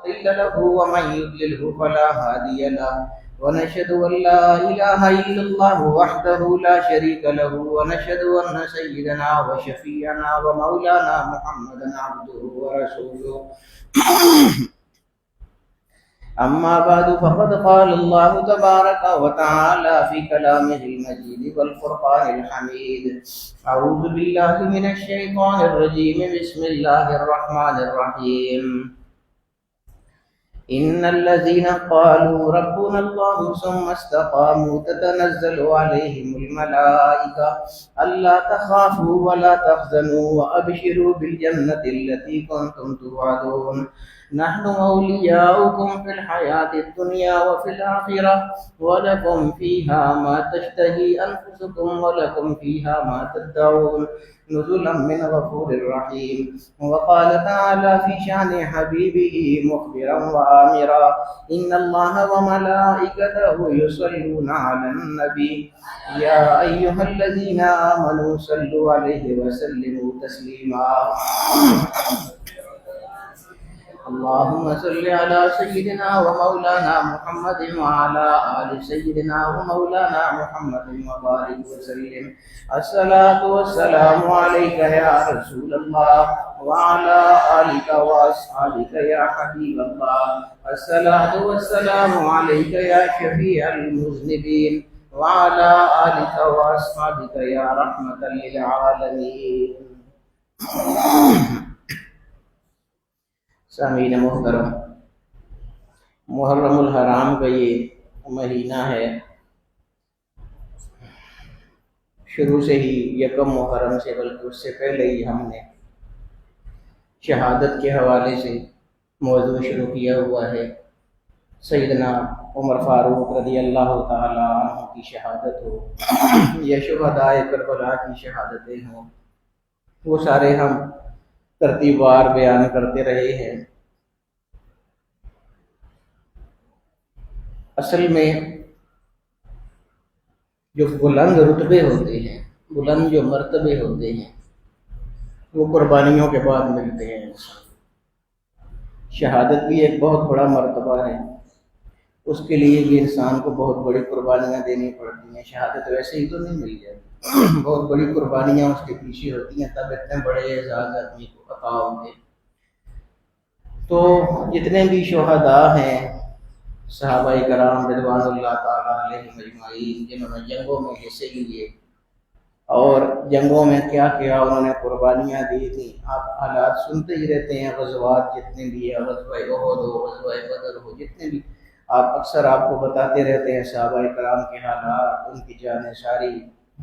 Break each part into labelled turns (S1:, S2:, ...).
S1: مضل له ومن يضلله فلا هادي له ونشهد أن لا إله إلا الله وحده لا شريك له ونشهد أن سيدنا وشفيعنا ومولانا محمدا عبده ورسوله أما بعد فقد قال الله تبارك وتعالى في كلامه المجيد والفرقان الحميد أعوذ بالله من الشيطان الرجيم بسم الله الرحمن الرحيم إن الذين قالوا ربنا الله ثم استقاموا تتنزل عليهم الملائكة ألا تخافوا ولا تحزنوا وأبشروا بالجنة التي كنتم توعدون نحن أولياؤكم في الحياة الدنيا وفي الآخرة ولكم فيها ما تشتهي أنفسكم ولكم فيها ما تدعون نزلا من غفور رحيم. وقال تعالى في شأن حبيبه مخبرا وآمرا إن الله وملائكته يصلون على النبي يا أيها الذين آمنوا صلوا عليه وسلموا تسليما. اللهم صل على سيدنا ومولانا محمد وعلى آل سيدنا ومولانا محمد وبارك وسلم. الصلاة والسلام عليك يا رسول الله وعلى آلك وأصحابك يا حبيب الله. الصلاة والسلام عليك يا شفيع المذنبين وعلى آلك وأصحابك يا رحمة للعالمين. سامعین محترم، محرم الحرام کا یہ مہینہ ہے. شروع سے ہی یکم محرم سے بلکہ اس سے پہلے ہی ہم نے شہادت کے حوالے سے موضوع شروع کیا ہوا ہے. سیدنا عمر فاروق رضی اللہ تعالی عنہ کی شہادت ہو یا شہداء کربلا کی شہادتیں ہوں، وہ سارے ہم ترتیب وار بیان کرتے رہے ہیں. اصل میں جو بلند رتبے ہوتے ہیں، بلند جو مرتبے ہوتے ہیں، وہ قربانیوں کے بعد ملتے ہیں. شہادت بھی ایک بہت بڑا مرتبہ ہے، اس کے لیے بھی انسان کو بہت بڑی قربانیاں دینی پڑتی ہیں. شہادت ویسے ہی تو نہیں مل جاتی، بہت بڑی قربانیاں اس کے پیچھے ہوتی ہیں، تب اتنے بڑے اعزاز آدمی کو عطا ہوتے. تو جتنے بھی شہداء ہیں، صحابہ کرام رضوان اللہ تعالیٰ علیہم اجمعین، جنہوں نے جنگوں میں حصے لیے اور جنگوں میں کیا کیا انہوں نے قربانیاں دی تھیں، آپ حالات سنتے ہی رہتے ہیں. غزوات جتنے بھی ہیں، غزوہ احد ہو، غزوہ بدر ہو، جتنے بھی آپ اکثر آپ کو بتاتے رہتے ہیں صحابہ کرام کے حالات، ان کی جانیں ساری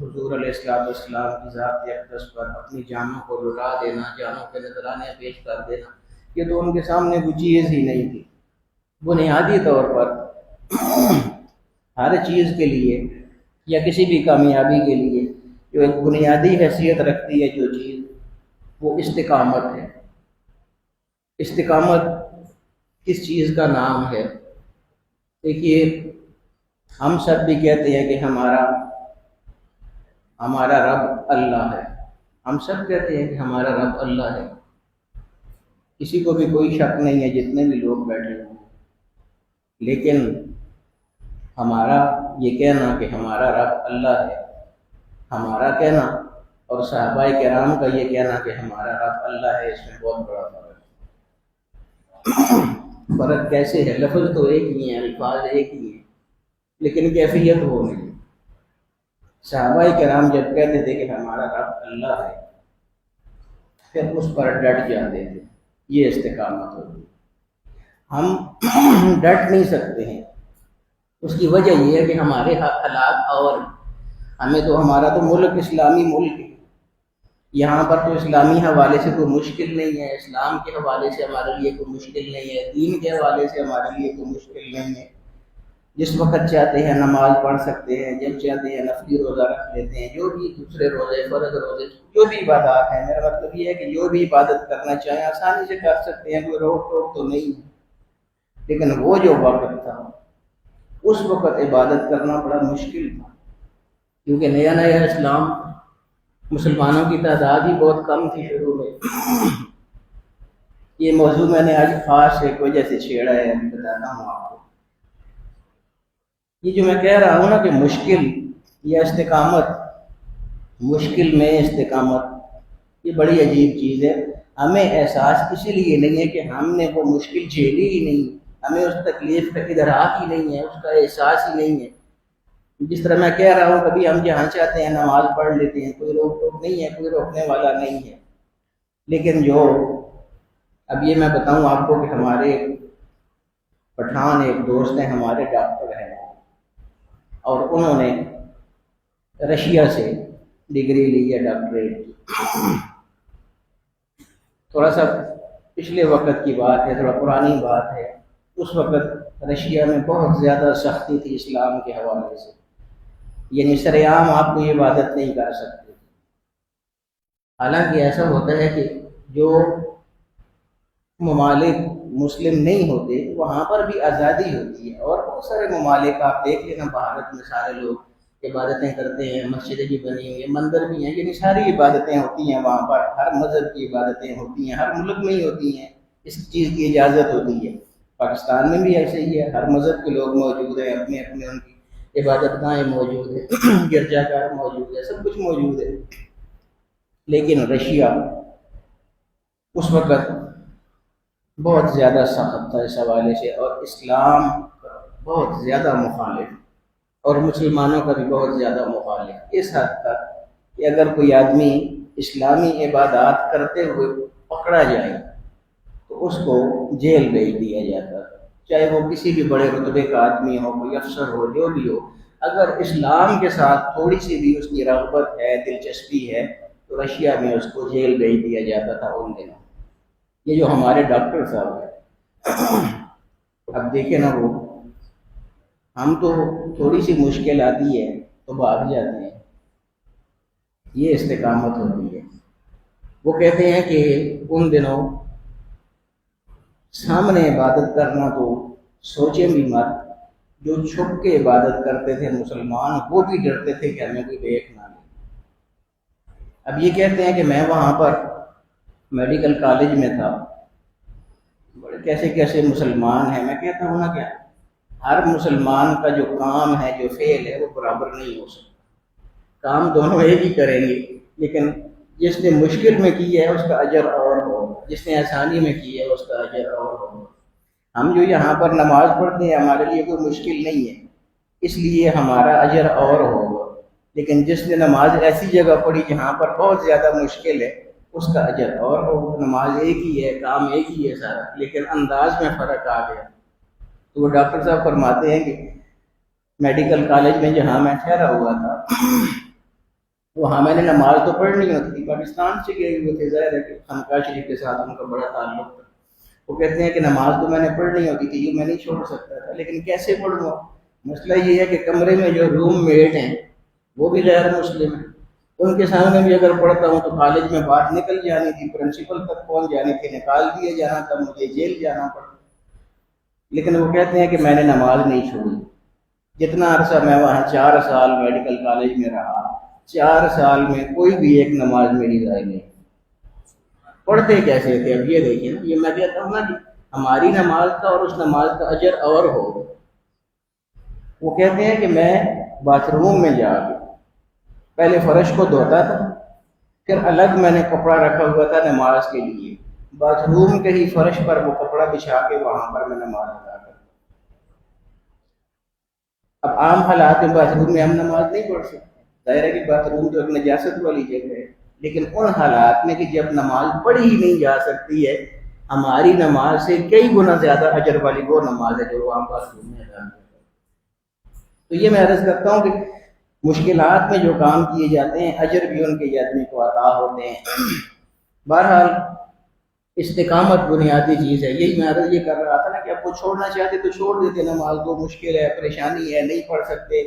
S1: حضور علیہ السلام کی ذات اقدس پر اپنی جانوں کو لٹا دینا، جانوں کے نذرانے پیش کر دینا، یہ تو ان کے سامنے کوئی چیز ہی نہیں تھی. بنیادی طور پر ہر چیز کے لیے یا کسی بھی کامیابی کے لیے جو ایک بنیادی حیثیت رکھتی ہے جو چیز، وہ استقامت ہے. استقامت کس چیز کا نام ہے؟ دیکھیے، ہم سب بھی کہتے ہیں کہ ہمارا رب اللہ ہے. ہم سب کہتے ہیں کہ ہمارا رب اللہ ہے، کسی کو بھی کوئی شک نہیں ہے جتنے بھی لوگ بیٹھے ہیں. لیکن ہمارا یہ کہنا کہ ہمارا رب اللہ ہے، ہمارا کہنا اور صحابہ کرام کا یہ کہنا کہ ہمارا رب اللہ ہے، اس میں بہت بڑا فرق ہے. فرق کیسے ہے؟ لفظ تو ایک ہی ہیں، الفاظ ایک ہی ہیں، لیکن کیفیت وہ نہیں. صحابہ کرام جب کہتے تھے کہ ہمارا رب اللہ ہے، پھر اس پر ڈٹ جاتے تھے. یہ استقامت ہوتی. ہم ڈٹ نہیں سکتے ہیں، اس کی وجہ یہ ہے کہ ہمارے حالات، اور ہمیں تو ہمارا تو ملک اسلامی ملک ہے، یہاں پر تو اسلامی حوالے سے کوئی مشکل نہیں ہے، اسلام کے حوالے سے ہمارے لیے کوئی مشکل نہیں ہے، دین کے حوالے سے ہمارے لیے کوئی مشکل نہیں ہے. جس وقت چاہتے ہیں نماز پڑھ سکتے ہیں، جب چاہتے ہیں نفلی روزہ رکھ لیتے ہیں، جو بھی دوسرے روزے، فرض روزے، جو بھی عبادات ہیں. میرا مطلب یہ ہے کہ جو بھی عبادت کرنا چاہیں آسانی سے کر سکتے ہیں، کوئی روک ٹوک تو نہیں ہے. لیکن وہ جو وقت تھا، اس وقت عبادت کرنا بڑا مشکل تھا، کیونکہ نیا نیا اسلام، مسلمانوں کی تعداد ہی بہت کم تھی شروع میں. یہ موضوع میں نے آج خاص ایک وجہ سے چھیڑا ہے، ابھی بتاتا ہوں آپ کو۔ یہ جو میں کہہ رہا ہوں نا کہ مشکل یا استقامت، مشکل میں استقامت، یہ بڑی عجیب چیز ہے۔ ہمیں احساس اسی لیے نہیں ہے کہ ہم نے وہ مشکل جھیلی ہی نہیں، ہمیں اس تکلیف کا ادراک ہی نہیں ہے، اس کا احساس ہی نہیں ہے۔ جس طرح میں کہہ رہا ہوں کبھی ہم جہاں چاہتے ہیں نماز پڑھ لیتے ہیں، کوئی روک ٹوک نہیں ہے، کوئی روکنے والا نہیں ہے۔ لیکن جو اب یہ میں بتاؤں آپ کو کہ ہمارے پٹھان ایک دوست ہیں، ہمارے ڈاکٹر ہیں، اور انہوں نے رشیا سے ڈگری لی ہے، ڈاکٹریٹ کی۔ تھوڑا سا پچھلے وقت کی بات ہے، تھوڑا پرانی بات ہے۔ اس وقت رشیا میں بہت زیادہ سختی تھی اسلام کے حوالے سے، یعنی سرعام آپ کو یہ عبادت نہیں کر سکتے۔ حالانکہ ایسا ہوتا ہے کہ جو ممالک مسلم نہیں ہوتے وہاں پر بھی آزادی ہوتی ہے، اور بہت سارے ممالک آپ دیکھ لینا، بھارت میں سارے لوگ عبادتیں کرتے ہیں، مسجدیں بھی بنی ہوئی ہیں، مندر بھی ہیں، یعنی ساری عبادتیں ہوتی ہیں وہاں پر، ہر مذہب کی عبادتیں ہوتی ہیں، ہر ملک میں ہی ہوتی ہیں، اس چیز کی اجازت ہوتی ہے۔ پاکستان میں بھی ایسے ہی ہے، ہر مذہب کے لوگ موجود ہیں، اپنے اپنے ان کی عبادت گاہیں موجود ہیں، گرجا گھر موجود ہے، سب کچھ موجود ہے۔ لیکن رشیا اس وقت بہت زیادہ سخت تھا اس حوالے سے، اور اسلام کا بہت زیادہ مخالف، اور مسلمانوں کا بھی بہت زیادہ مخالف، اس حد تک کہ اگر کوئی آدمی اسلامی عبادات کرتے ہوئے پکڑا جائے تو اس کو جیل بھیج دیا جاتا، چاہے وہ کسی بھی بڑے رتبے کا آدمی ہو، کوئی افسر ہو، جو بھی ہو، اگر اسلام کے ساتھ تھوڑی سی بھی اس کی رغبت ہے، دلچسپی ہے، تو رشیا میں اس کو جیل بھیج دیا جاتا تھا ان دنوں۔ یہ جو ہمارے ڈاکٹر صاحب ہیں، اب دیکھیں نا، وہ ہم تو تھوڑی سی مشکل آتی ہے تو بھاگ جاتے ہیں، یہ استقامت ہوتی ہے۔ وہ کہتے ہیں کہ ان دنوں سامنے عبادت کرنا تو سوچیں بھی مت، جو چھپ کے عبادت کرتے تھے مسلمان وہ بھی ڈرتے تھے کہ ہمیں کوئی دیکھ نہ لے۔ اب یہ کہتے ہیں کہ میں وہاں پر میڈیکل کالج میں تھا، بڑے کیسے کیسے مسلمان ہیں، میں کہتا ہوں نا کیا ہر مسلمان کا جو کام ہے، جو فعل ہے، وہ برابر نہیں ہو سکتا، کام دونوں ایک ہی کریں گے، لیکن جس نے مشکل میں کی ہے اس کا اجر اور ہو، جس نے آسانی میں کی ہے اس کا اجر اور ہو۔ ہم جو یہاں پر نماز پڑھتے ہیں ہمارے لیے کوئی مشکل نہیں ہے، اس لیے ہمارا اجر اور ہوگا، لیکن جس نے نماز ایسی جگہ پڑھی جہاں پر بہت زیادہ مشکل ہے اس کا اجر اور ہوگا۔ نماز ایک ہی ہے، کام ایک ہی ہے سارا، لیکن انداز میں فرق آ گیا۔ تو وہ ڈاکٹر صاحب فرماتے ہیں کہ میڈیکل کالج میں جہاں میں ٹھہرا ہوا تھا وہاں میں نے نماز تو پڑھنی ہوتی تھی، پاکستان سے گئے ہوئے تھے، ظاہر ہے کہ خانقاہ شریف کے ساتھ ان کا بڑا تعلق تھا۔ وہ کہتے ہیں کہ نماز تو میں نے پڑھنی ہوتی تھی، یہ میں نہیں چھوڑ سکتا تھا، لیکن کیسے پڑھوں؟ مسئلہ یہ ہے کہ کمرے میں جو روم میٹ ہیں وہ بھی غیر مسلم ہیں، ان کے سامنے بھی اگر پڑھتا ہوں تو کالج میں بات نکل جانی تھی، پرنسپل تک پہنچ جانی تھی، نکال دیا جانا تھا، مجھے جیل جانا پڑا۔ لیکن وہ کہتے ہیں کہ میں نے نماز نہیں چھوڑی، جتنا عرصہ میں وہاں 4 سال میڈیکل کالج میں رہا، 4 سال میں کوئی بھی ایک نماز میری ضائع نہیں۔ پڑھتے کیسے تھے؟ اب یہ دیکھیں نا، یہ میں کہتا ہوں نا کہ ہماری نماز کا اور اس نماز کا اجر اور ہو۔ وہ کہتے ہیں کہ میں باتھ روم میں جا کے پہلے فرش کو دھوتا تھا، پھر الگ میں نے کپڑا رکھا ہوا تھا نماز کے لیے، باتھ روم کے ہی فرش پر وہ کپڑا بچھا کے وہاں پر میں نماز ادا کرتا۔ اب عام حالات میں باتھ روم میں ہم نماز نہیں پڑھ سکتے، ظاہر ہے کہ باتھ روم تو ایک نجاست والی جگہ ہے، لیکن ان حالات میں کہ جب نماز پڑھی ہی نہیں جا سکتی ہے، ہماری نماز سے کئی گنا زیادہ اجر والی وہ نماز ہے جو ہم باتھ روم میں ادا کرتے ہیں۔ تو یہ میں عرض کرتا ہوں کہ مشکلات میں جو کام کیے جاتے ہیں اجر بھی ان کے آدمی کو عطا ہوتے ہیں۔ بہرحال استقامت بنیادی چیز ہے، یہی میں عرض یہ کر رہا تھا نا کہ آپ کو چھوڑنا چاہتے تو چھوڑ دیتے، نماز کو مشکل ہے، پریشانی ہے، نہیں پڑھ سکتے،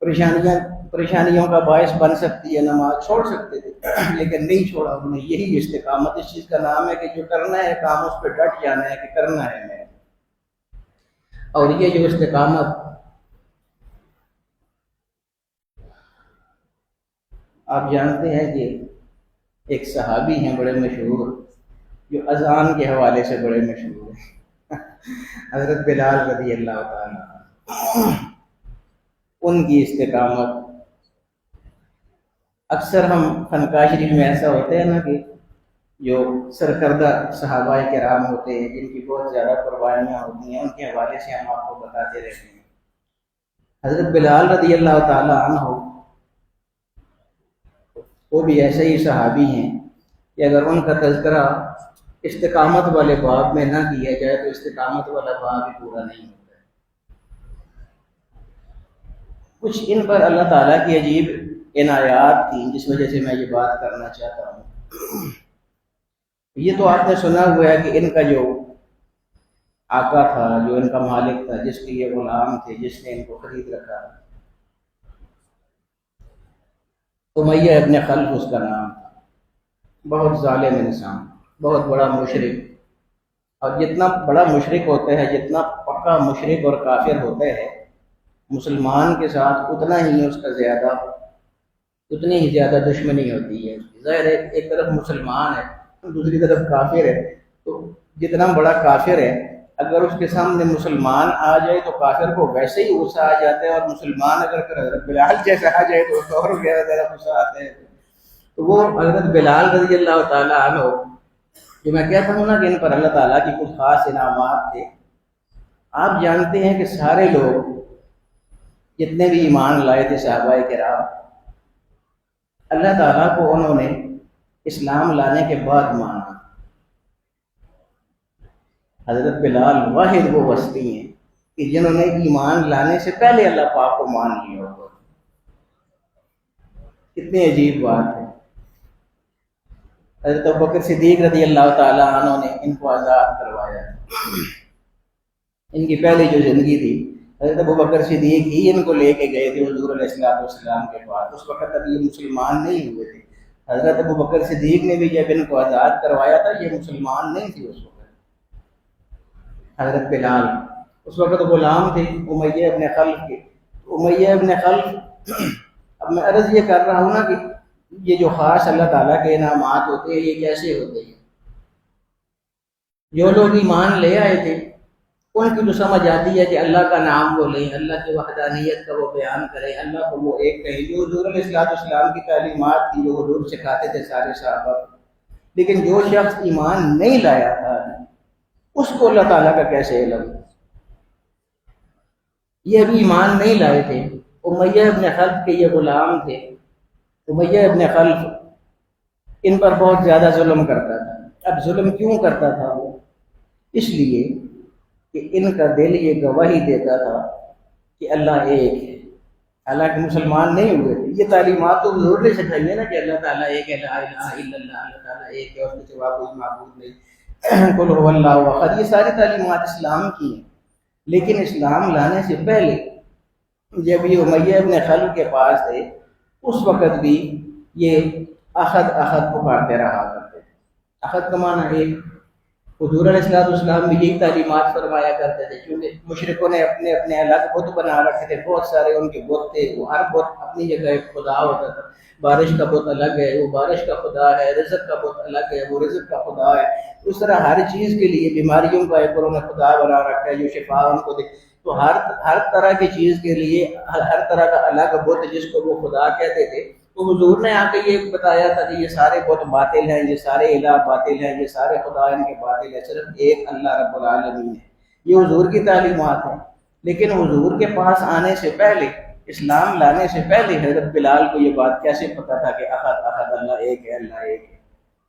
S1: پریشانیوں کا باعث بن سکتی ہے، نماز چھوڑ سکتے تھے، لیکن نہیں چھوڑا انہوں نے۔ یہی استقامت اس چیز کا نام ہے کہ جو کرنا ہے کام اس پہ ڈٹ جانا ہے کہ کرنا ہے میں۔ اور یہ جو استقامت آپ جانتے ہیں کہ ایک صحابی ہیں بڑے مشہور، جو اذان کے حوالے سے بڑے مشہور ہیں، حضرت بلال رضی اللہ تعالیٰ ان کی استقامت. اکثر ہم خانقاہ شریف میں ایسا ہوتا ہے نا کہ جو سرکردہ صحابہ کرام ہوتے ہیں جن کی بہت زیادہ قربانیاں ہوتی ہیں، ان کے حوالے سے ہم آپ کو بتاتے رہتے ہیں. حضرت بلال رضی اللہ تعالیٰ عنہ وہ بھی ایسے ہی صحابی ہیں کہ اگر ان کا تذکرہ استقامت والے باب میں نہ کیا جائے تو استقامت والا باب بھی پورا نہیں ہوتا ہے. کچھ ان پر اللہ تعالیٰ کی عجیب عنایات تھیں جس وجہ سے میں یہ بات کرنا چاہتا ہوں. یہ تو آپ نے سنا ہوا ہے کہ ان کا جو آقا تھا، جو ان کا مالک تھا، جس کے یہ غلام تھے، جس نے ان کو خرید رکھا، امیہ ابن خلف اس کا نام تھا. بہت ظالم انسان، بہت بڑا مشرک. اور جتنا بڑا مشرک ہوتا ہے، جتنا پکا مشرک اور کافر ہوتا ہے، مسلمان کے ساتھ اتنی ہی زیادہ دشمنی ہوتی ہے. ظاہر ہے ایک طرف مسلمان ہے، دوسری طرف کافر ہے، تو جتنا بڑا کافر ہے اگر اس کے سامنے مسلمان آ جائے تو کافر کو ویسے ہی غصہ آ جاتا ہے، اور مسلمان اگر حضرت بلال جیسا آ جائے تو اس کو اور زیادہ غصہ آتا ہے. تو وہ حضرت بلال رضی اللہ تعالیٰ عنہ، جو میں کہتا ہوں نا کہ ان پر اللہ تعالیٰ کی کچھ خاص انعامات تھے. آپ جانتے ہیں کہ سارے لوگ جتنے بھی ایمان لائے تھے صحابہ کرام، اللہ تعالیٰ کو انہوں نے اسلام لانے کے بعد مانا. حضرت بلال واحد وہ ہستی ہیں کہ جنہوں نے ایمان لانے سے پہلے اللہ پاک کو مان لیا ہوگا. کتنی عجیب بات ہے. حضرت ابوبکر صدیق رضی اللہ تعالیٰ عنہ نے ان کو آزاد کروایا. ان کی پہلی جو زندگی تھی، حضرت ابوبکر صدیق ہی ان کو لے کے گئے تھے حضور علیہ السلام کے پاس. اس وقت اب یہ مسلمان نہیں ہوئے تھے. حضرت ابوبکر صدیق نے بھی جب ان کو آزاد کروایا تھا، یہ مسلمان نہیں تھے اس وقت. حضرت بلال اس وقت غلام تھے امیہ ابن خلف کے. امیہ ابن خلف، اب میں عرض یہ کر رہا ہوں نا کہ یہ جو خاص اللہ تعالیٰ کے انعامات ہوتے ہیں، یہ کیسے ہوتے ہیں. جو لوگ ایمان لے آئے تھے ان کی تو سمجھ آتی ہے کہ اللہ کا نام وہ لیں، اللہ کی وحدانیت کا وہ بیان کریں، اللہ کو وہ ایک کہیں، جو حضور علیہ السلام کی تعلیمات تھی جو حضور سکھاتے تھے سارے صحابہ. لیکن جو شخص ایمان نہیں لایا تھا اس کو اللہ تعالیٰ کا کیسے علم. یہ ابھی ایمان نہیں لائے تھے. امیہ ابن خلف کے یہ غلام تھے. امیہ ابن خلف ان پر بہت زیادہ ظلم کرتا تھا. اب ظلم کیوں کرتا تھا وہ؟ اس لیے کہ ان کا دل یہ گواہی دیتا تھا کہ اللہ ایک ہے، حالانکہ مسلمان نہیں ہوئے تھے. یہ تعلیمات تو حضور نے سکھائی ہے نا کہ اللہ تعالیٰ ایک ہے، لا الہ الا اللہ، اللہ تعالیٰ ایک ہے، اس کے سوا کوئی معبود نہیں، قل هو اللہ احد. یہ ساری تعلیمات اسلام کی ہیں. لیکن اسلام لانے سے پہلے جب یہ امیہ ابن خلف کے پاس تھے، اس وقت بھی یہ احد احد پکارتے رہا کرتے تھے. احد کا معنی ایک. حضور علیہ السلام بھی یہی تعلیمات فرمایا کرتے تھے، کیونکہ مشرکوں نے اپنے اپنے الگ بت بنا رکھے تھے. بہت سارے ان کے بت تھے. وہ ہر بت اپنی جگہ ایک خدا ہوتا تھا. بارش کا بت الگ ہے، وہ بارش کا خدا ہے. رزق کا بت الگ ہے، وہ رزق کا خدا ہے. اس طرح ہر چیز کے لیے بیماریوں کا ایک انہوں نے خدا بنا رکھا ہے جو شفا ان کو دے. تو ہر طرح کی چیز کے لیے ہر طرح کا الگ بت جس کو وہ خدا کہتے تھے. تو حضور نے آ کے یہ بتایا تھا کہ یہ سارے بت باطل ہیں، یہ سارے الہ باطل ہیں، یہ سارے خدا ان کے باطل ہیں، صرف ایک اللہ رب العالمین ہے. یہ حضور کی تعلیمات ہیں. لیکن حضور کے پاس آنے سے پہلے، اسلام لانے سے پہلے حضرت بلال کو یہ بات کیسے پتہ تھا کہ احد احد اللہ ایک ہے، اللہ ایک ہے.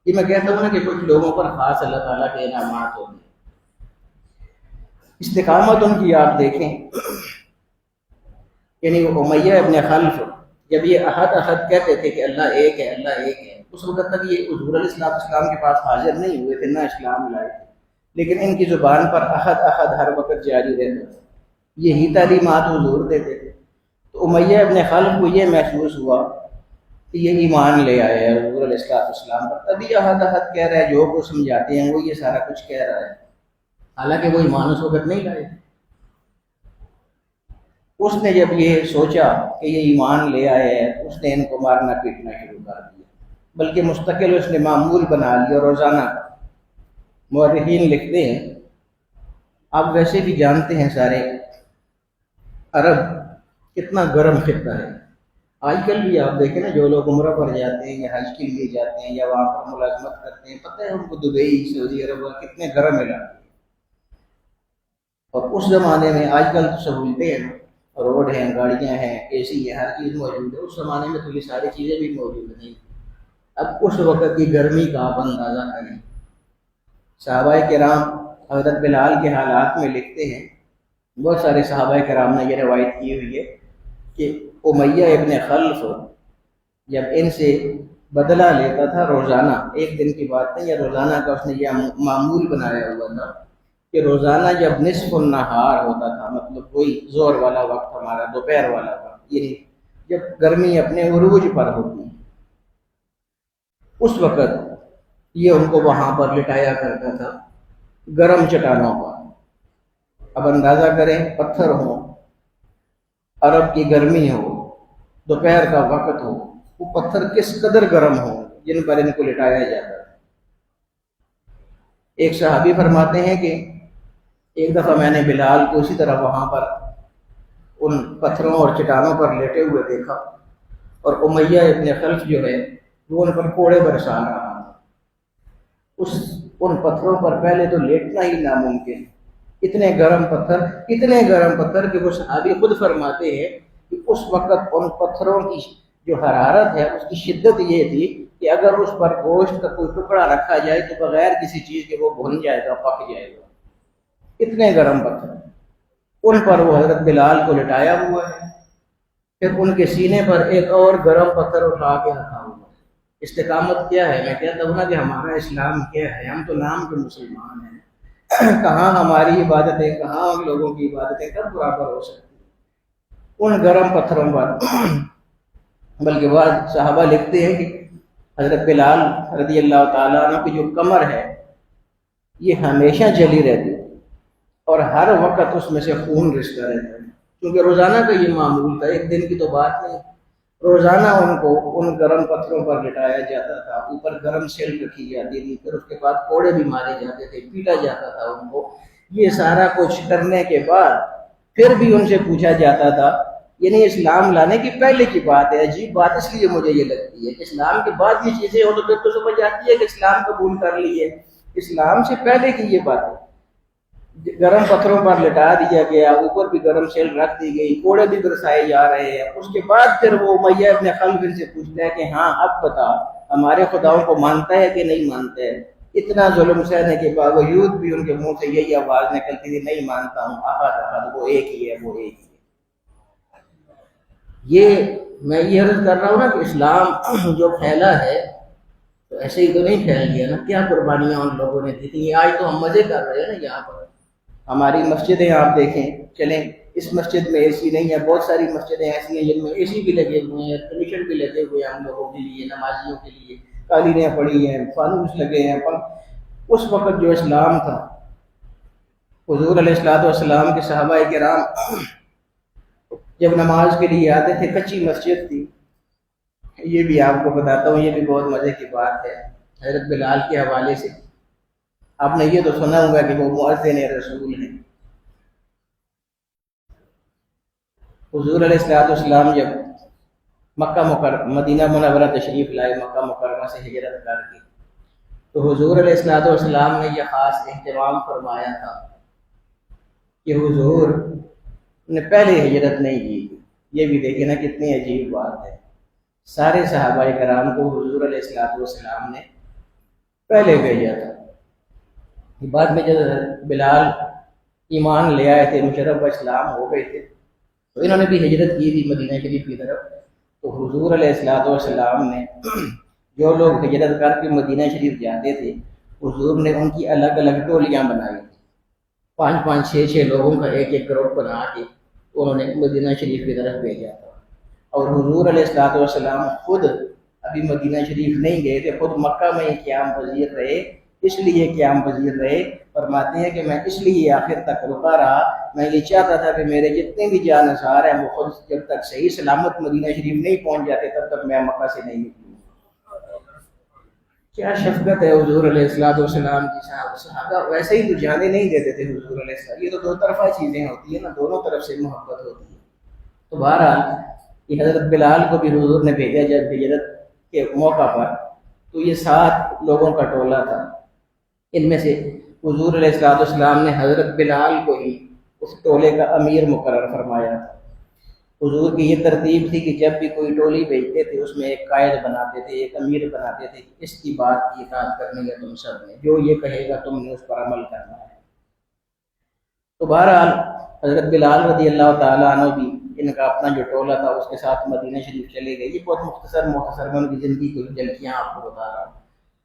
S1: یہ میں کہتا ہوں نا کہ کچھ لوگوں پر خاص اللہ تعالیٰ کے انعامات ہوتے ہیں. استقامت ان کی آپ دیکھیں. یعنی وہ امیہ ابن خلف جب یہ احد احد کہتے تھے کہ اللہ ایک ہے، اللہ ایک ہے، اس وقت تک یہ حضور علیہ السلام کے پاس حاضر نہیں ہوئے تھے، نہ اسلام لائے تھے. لیکن ان کی زبان پر احد احد ہر وقت جاری رہتا تھا. یہی تعلیمات حضور دیتے تھے. تو امیہ ابن خلف کو یہ محسوس ہوا کہ یہ ایمان لے آئے ہیں حضور علیہ السلام پر، تبھی احد احد کہہ رہا ہے. جو کو سمجھاتے ہیں وہ یہ سارا کچھ کہہ رہا ہے، حالانکہ وہ ایمان اس وقت نہیں لائے. اس نے جب یہ سوچا کہ یہ ایمان لے آئے ہیں، اس نے ان کو مارنا پیٹنا شروع کر دیا. بلکہ مستقل اس نے معمول بنا لیا روزانہ. مورخین لکھتے ہیں، آپ ویسے بھی جانتے ہیں سارے، عرب کتنا گرم خطہ ہے۔ آج کل بھی آپ دیکھیں نا، جو لوگ عمرہ پر جاتے ہیں یا حج کے لیے جاتے ہیں یا وہاں پر ملازمت کرتے ہیں، پتہ ہے ان کو دبئی، سعودی عرب کتنے گرم علاقے ہیں۔ اور اس زمانے میں، آج کل تو سہولتیں ہیں، روڈ ہیں، گاڑیاں ہیں، اے سی ہے، ہر چیز موجود ہے۔ اس زمانے میں تو یہ ساری چیزیں بھی موجود نہیں۔ اب اس وقت کی گرمی کا آپ اندازہ کریں۔ صحابہ کرام حضرت بلال کے حالات میں لکھتے ہیں، بہت سارے صحابہ کرام نے یہ روایت کی ہوئی ہے کہ امیہ ابن خلف جب ان سے بدلہ لیتا تھا روزانہ، ایک دن کی بات نہیں، یا روزانہ کا اس نے یہ معمول بنایا ہوا تھا کہ روزانہ جب نصف النہار ہوتا تھا، مطلب وہی زور والا وقت، ہمارا دوپہر والا وقت، یعنی جب گرمی اپنے عروج پر ہوتی، اس وقت یہ ان کو وہاں پر لٹایا کرتا تھا گرم چٹانوں پر۔ اب اندازہ کریں، پتھر ہو، عرب کی گرمی ہو، دوپہر کا وقت ہو، وہ پتھر کس قدر گرم ہو جن پر ان کو لٹایا جاتا ہے۔ ایک صحابی فرماتے ہیں کہ ایک دفعہ میں نے بلال کو اسی طرح وہاں پر ان پتھروں اور چٹانوں پر لیٹے ہوئے دیکھا، اور امیہ ابن خلف جو ہے وہ ان پر کوڑے برسا رہا تھا۔ ان پتھروں پر پہلے تو لیٹنا ہی ناممکن، اتنے گرم پتھر کہ وہ صحابی خود فرماتے ہیں کہ اس وقت ان پتھروں کی جو حرارت ہے، اس کی شدت یہ تھی کہ اگر اس پر گوشت کا کوئی ٹکڑا رکھا جائے تو بغیر کسی چیز کے وہ بھن جائے گا، پک جائے گا، اتنے گرم پتھر۔ ان پر وہ حضرت بلال کو لٹایا ہوا ہے، پھر ان کے سینے پر ایک اور گرم پتھر اٹھا کے رکھا ہوا ہے۔ استقامت کیا ہے؟ میں کہتا ہوں نا کہ ہمارا اسلام کیا ہے، ہم تو نام کے مسلمان ہیں۔ کہاں ہماری عبادتیں، کہاں ان لوگوں کی عبادتیں کب برابر ہو سکتی ان گرم پتھروں پر؟ بلکہ بعض صحابہ لکھتے ہیں کہ حضرت بلال رضی اللہ تعالیٰ عنہ کی جو کمر ہے یہ ہمیشہ جلی رہتی اور ہر وقت اس میں سے خون رستا رہتا ہے، کیونکہ روزانہ کا یہ معمول تھا، ایک دن کی تو بات نہیں۔ روزانہ ان کو ان گرم پتھروں پر لٹایا جاتا تھا، اوپر گرم سیل رکھی جاتی تھی، پھر اس کے بعد کوڑے بھی مارے جاتے تھے، پیٹا جاتا تھا ان کو۔ یہ سارا کچھ کرنے کے بعد پھر بھی ان سے پوچھا جاتا تھا، یعنی اسلام لانے کی پہلے کی بات ہے، عجیب بات اس لیے مجھے یہ لگتی ہے کہ اسلام کے بعد یہ چیزیں ہو تو پھر تو سمجھ آتی ہے کہ اسلام قبول کر لیے، اسلام سے پہلے کی یہ بات ہے۔ گرم پتھروں پر لٹا دیا گیا، اوپر بھی گرم سیل رکھ دی گئی، کوڑے بھی برسائے جا رہے ہیں۔ اس کے بعد پھر وہ امیہ ابن خلف ان سے پوچھتا ہے کہ ہاں اب بتا، ہمارے خداؤں کو مانتا ہے کہ نہیں مانتا ہے؟ اتنا ظلم سہنے کے باوجود بھی ان کے منہ سے یہی آواز نکلتی تھی، نہیں مانتا ہوں، احد احد، وہ ایک ہی ہے، وہ ایک ہی ہے۔ یہ میں یہ عرض کر رہا ہوں نا کہ اسلام جو پھیلا ہے تو ایسے ہی تو نہیں پھیل گیا نا، کیا قربانیاں ان لوگوں نے دی تھی۔ آج تو ہم مزے کر رہے ہیں نا، یہاں پر ہماری مسجدیں آپ دیکھیں، چلیں اس مسجد میں اے سی نہیں ہے، بہت ساری مسجدیں ایسی ہیں جن میں اے سی بھی لگے ہوئے ہیں، کنڈیشن بھی لگے ہوئے ہیں ہم لوگوں کے لیے، نمازیوں کے لیے، قالینیں پڑی ہیں، فانوس لگے ہیں۔ پر اس وقت جو اسلام تھا، حضور علیہ الصلوۃ والسلام کے صحابہ کرام جب نماز کے لیے آتے تھے، کچی مسجد تھی۔ یہ بھی آپ کو بتاتا ہوں، یہ بھی بہت مزے کی بات ہے حضرت بلال کے حوالے سے۔ آپ نے یہ تو سنا ہوگا کہ وہ مؤذن رسول ہیں۔ حضور علیہ الصلوۃ والسلام جب مدینہ منورہ تشریف لائے، مکہ مکرمہ سے ہجرت کر کے، تو حضور علیہ الصلوۃ والسلام نے یہ خاص اہتمام فرمایا تھا کہ حضور نے پہلے ہجرت نہیں کی۔ یہ بھی دیکھیں نا کتنی عجیب بات ہے، سارے صحابہ کرام کو حضور علیہ الصلوۃ والسلام نے پہلے بھیجا تھا۔ بعد میں جب بلال ایمان لے آئے تھے، مشرف اسلام ہو گئے تھے، تو انہوں نے بھی ہجرت کی تھی مدینہ شریف کی طرف۔ تو حضور علیہ الصلوۃ والسلام نے جو لوگ ہجرت کر کے مدینہ شریف جاتے تھے، حضور نے ان کی الگ الگ ٹولیاں بنائی تھی، 5 6 لوگوں کا ایک ایک گروپ بنا کے انہوں نے مدینہ شریف کی طرف بھیجا تھا۔ اور حضور علیہ الصلوۃ والسلام خود ابھی مدینہ شریف نہیں گئے تھے، خود مکہ میں ہی قیام پذیر رہے۔ اس لیے قیام پذیر رہے، فرماتے ہیں کہ میں اس لیے آخر تک رکا رہا، میں یہ چاہتا تھا کہ میرے جتنے بھی جانثار ہیں وہ خود جب تک صحیح سلامت مدینہ شریف نہیں پہنچ جاتے تب تک میں مکہ سے نہیں نکلوں۔ کیا شفقت ہے حضور علیہ السلام کی. صحابہ ویسے ہی تو جانے نہیں دیتے تھے حضور علیہ السلام. یہ تو دو طرفہ چیزیں ہوتی ہیں نا, دونوں طرف سے محبت ہوتی ہے. تو بہرحال یہ حضرت بلال کو بھی حضور نے بھیجا جب ہجرت کے موقع پر, تو یہ 7 لوگوں کا ٹولہ تھا. ان میں سے حضور علیہ السلام نے حضرت بلال کو ہی اس ٹولے کا امیر مقرر فرمایا تھا. حضور کی یہ ترتیب تھی کہ جب بھی کوئی ٹولی بھیجتے تھے اس میں ایک قائد بناتے تھے, ایک امیر بناتے تھے. اس کی بات کی اطاعت کرنی ہے تم سب نے, جو یہ کہے گا تم نے اس پر عمل کرنا ہے. تو بہرحال حضرت بلال رضی اللہ تعالیٰ عنہ بھی ان کا اپنا جو ٹولہ تھا اس کے ساتھ مدینہ شریف چلے گئے. یہ بہت مختصر میں ان کی زندگی کی جھلکیاں آپ کو بتا رہا ہوں.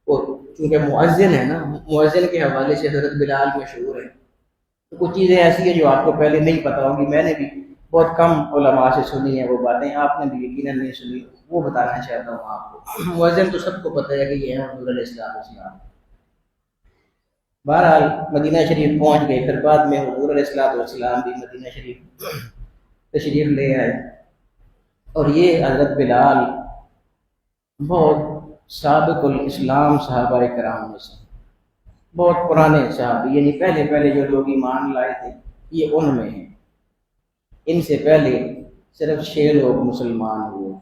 S1: اور چونکہ مؤذن ہے نا, مؤذن کے حوالے سے حضرت بلال مشہور ہے. تو کچھ چیزیں ایسی ہیں جو آپ کو پہلے نہیں پتا ہوگی, میں نے بھی بہت کم علماء سے سنی ہیں وہ باتیں, آپ نے بھی یقیناً نہیں سنی, وہ بتانا چاہتا ہوں آپ کو. مؤذن تو سب کو پتہ ہے کہ یہ ہے حضور علیہ السلام. بہرحال مدینہ شریف پہنچ گئے. پھر بعد میں حضور علیہ السلام بھی مدینہ شریف تشریف لے آئے. اور یہ حضرت بلال بہت سابق الاسلام صحابہ کرام میں سے, بہت پرانے صحابی, یعنی پہلے جو لوگ ایمان لائے تھے یہ ان میں ہیں. ان سے پہلے صرف 6 لوگ مسلمان ہوئے.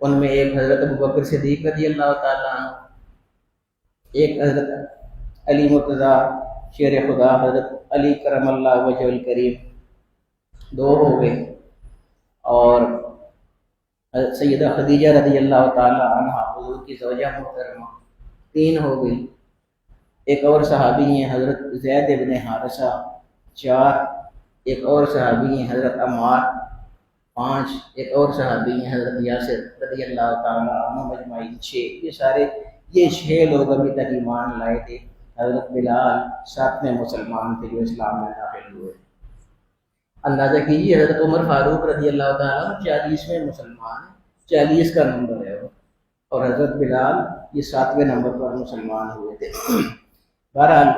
S1: ان میں ایک حضرت ابوبکر صدیق رضی اللہ تعالیٰ عنہ, ایک حضرت علی مرتضیٰ شیر خدا حضرت علی کرم اللہ وجہ الکریم, 2 ہو گئے. اور حضرت سیدہ خدیجہ رضی اللہ تعالیٰ عنہ حضور کی زوجہ محترمہ, 3 ہو گئی. ایک اور صحابی ہیں حضرت زید ابن حارثہ, 4. ایک اور صحابی ہیں حضرت عمار, 5. ایک اور صحابی ہیں حضرت یاسر رضی اللہ تعالیٰ عنہ مجمعین, 6. یہ 6 لوگ ابھی تک ایمان لائے تھے. حضرت بلال 7ویں مسلمان تھے جو اسلام میں داخل ہوئے. اندازہ کیجیے حضرت عمر فاروق رضی اللہ تعالیٰ 40ویں مسلمان ہیں, 40 کا نمبر ہے وہ, اور حضرت بلال یہ 7ویں نمبر پر مسلمان ہوئے تھے. بہرحال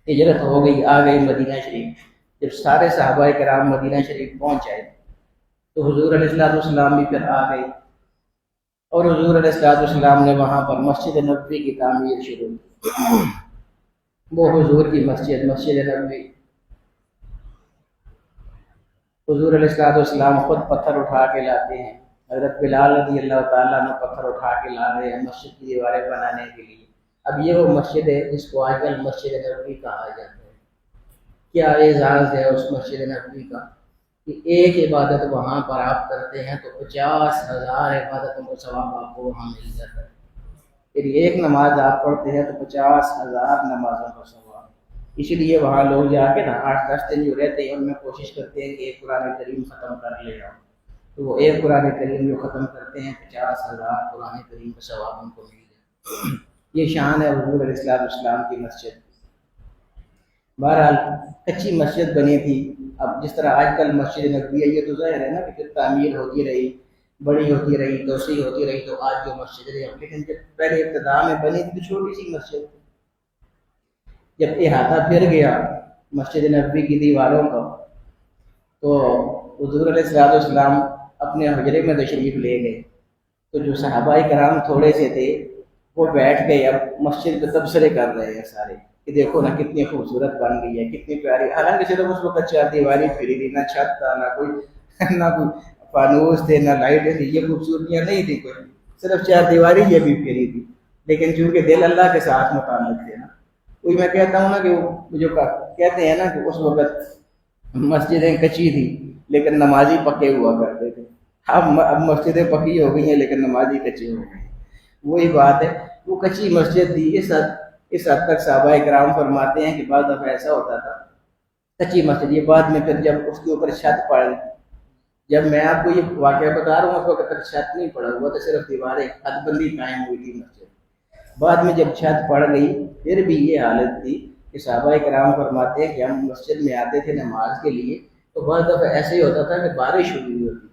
S1: ہجرت ہو گئی, آ گئی مدینہ شریف. جب سارے صحابہ کرام مدینہ شریف پہنچ آئے تو حضور علیہ السلام بھی پھر آ گئے, اور حضور علیہ السلام نے وہاں پر مسجد نبوی کی تعمیر شروع کی. وہ حضور کی مسجد نبوی, حضور علیہ السلام خود پتھر اٹھا کے لاتے ہیں. حضرت بلال رضی اللہ تعالیٰ نے پتھر اٹھا کے لا رہے ہیں مسجد کی دیواریں بنانے کے لیے. اب یہ وہ مسجد ہے جس کو آج کل مسجد نبوی کہا جاتا ہے. کیا اعزاز ہے اس مسجد نبوی کا کہ ایک عبادت وہاں پر آپ کرتے ہیں تو 50,000 عبادتوں کا ثواب آپ کو وہاں مل جاتا ہے. پھر ایک نماز آپ پڑھتے ہیں تو 50,000 نمازوں کا ثواب. اسی لیے وہاں لوگ جا کے نا 8-10 دن جو رہتے ہیں ان میں کوشش کرتے ہیں کہ ایک قرآن کریم ختم کر لے جاؤ. تو وہ ایک قرآن کریم جو ختم کرتے ہیں 50,000 قرآن کریم کا ثواب ان کو مل جائے. یہ شان ہے حضور علیہ السلام کی مسجد. بہرحال کچی مسجد بنی تھی. اب جس طرح آج کل مسجد نبوی ہے یہ تو ظاہر ہے نا کہ پھر تعمیر ہوتی رہی, بڑی ہوتی رہی, توسیع ہوتی رہی, تو آج جو مسجد ہے, لیکن جب پہلے ابتداء میں بنی تھی تو چھوٹی سی مسجد تھی. جب احاطہ پھر گیا مسجد نبوی کی دیواروں کا تو حضور علیہ السلام اپنے حجرے میں تشریف لے گئے. تو جو صحابہ کرام تھوڑے سے تھے وہ بیٹھ گئے, اب مسجد پہ تبصرے کر رہے ہیں سارے کہ دیکھو نا کتنی خوبصورت بن گئی ہے, کتنی پیاری. حالانکہ صرف اس وقت 4 دیواری پھری تھی, نہ چھت تھا, نہ کوئی فانوس تھے, نہ لائٹیں تھی. یہ خوبصورتیاں نہیں تھی کوئی, صرف 4 دیواری یہ بھی پھری تھی. لیکن چونکہ دل اللہ کے ساتھ متعلق تھے نا, وہی میں کہتا ہوں نا کہ وہ جو کہتے ہیں نا کہ اس وقت مسجدیں کچی تھی لیکن نمازی پکے ہوا کرتے تھے. اب مسجدیں پکی ہو گئی ہیں لیکن نمازی کچے ہو گئے. وہی بات ہے, وہ کچی مسجد تھی. اس حد تک صحابہ کرام فرماتے ہیں کہ بعض دفعہ ایسا ہوتا تھا کچی مسجد, یہ بعد میں پھر جب اس کے اوپر چھت پڑ گئی, جب میں آپ کو یہ واقعہ بتا رہا ہوں اس وقت تک چھت نہیں پڑا ہوا تھا, صرف دیواریں, حد بندی قائم ہوئی تھی مسجد. بعد میں جب چھت پڑ گئی پھر بھی یہ حالت تھی کہ صحابہ کرام فرماتے ہیں کہ ہم مسجد میں آتے تھے نماز کے لیے تو بعض دفعہ ایسے ہی ہوتا تھا کہ بارش ہوئی ہوتی.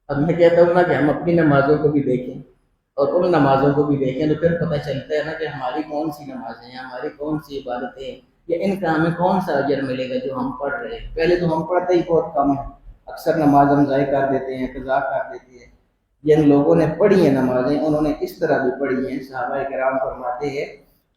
S1: اب میں کہتا ہوں نا کہ ہم اپنی نمازوں کو بھی دیکھیں اور ان نمازوں کو بھی دیکھیں تو پھر پتہ چلتا ہے نا کہ ہماری کون سی نمازیں ہیں, ہماری کون سی عبادتیں ہیں, یا ان کا ہمیں کون سا اجر ملے گا جو ہم پڑھ رہے ہیں. پہلے تو ہم پڑھتے ہی بہت کم ہیں, اکثر نماز ہم ضائع کر دیتے ہیں, قضا کر دیتے ہیں. جن لوگوں نے پڑھی ہیں نمازیں انہوں نے اس طرح بھی پڑھی ہیں. صحابہ کرام فرماتے ہیں